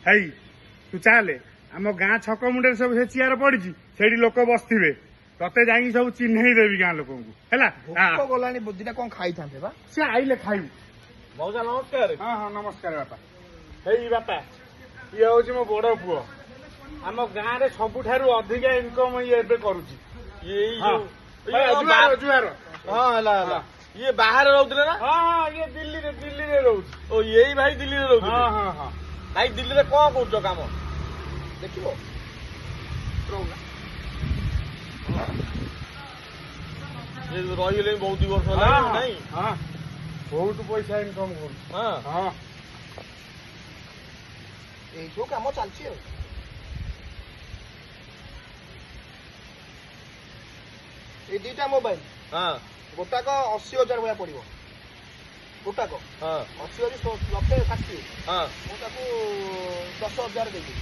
ହେଇ ତୁ ଚାଲେ ଆମ ଗାଁ ଛକ ମୁଣ୍ଡରେ ସବୁ ସେ ଚିଆର ପଡିଛି ସେଇଠି ଲୋକ ବସିଥିବେ ତତେ ଯାଇକି ସବୁ ଚିହ୍ନେଇ ଦେବି ଗାଁ ଲୋକଙ୍କୁ ହେଲା। ଭୋକ ଗଲାଣି ଦିଟା କଣ ଖାଇଥାନ୍ତେ ବା। ସେ ଆଇଲେ ଖାଇବୁ। ମଉସା ନମସ୍କାର। ହଁ ହଁ ନମସ୍କାର ବାପା। ହେଇ ବାପା ଇଏ ହଉଛି ମୋ ବଡ ପୁଅ। ଆମ ଗାଁରେ ସବୁଠାରୁ ଅଧିକା ଇନକମ ଇଏ ଏବେ କରୁଛି। ଏଇ ହଁ ଜୁହାର ହଁ ହେଲା ହେଲା। ଇଏ ବାହାରେ ରହୁଥିଲେ ନା? ହଁ ହଁ ଇଏ ଦିଲ୍ଲୀରେ ରହୁଛି। ଓ ଏଇ ଭାଇ ଦିଲ୍ଲୀରେ ରହୁଥିଲେ। ହଁ ହଁ ହଁ ଭାଇ ଦିଲ୍ଲୀରେ କଣ କରୁଛ କାମ? ଦେଖିବ ଇଏ ରହିଗଲେଣି ବହୁତ ବର୍ଷ ହଁ ହେଲାଣି ନାଇଁ? ହଁ ବହୁତ ପଇସା ଇନକମ କରୁଛି। ହଁ ହଁ ଏଇ ସବୁ କାମ ଚାଲିଛି ଆଉ। ଏଇ ଦିଟା ମୋବାଇଲ ହଁ ଗୋଟାକ 80,000 ଭଳିଆ ପଡିବ। ଗୋଟାକ ହଁ 80 ଲକ୍ଷେ 60। ହଁ ମୁଁ ତାକୁ 10,000 ଦେଇଦେବି।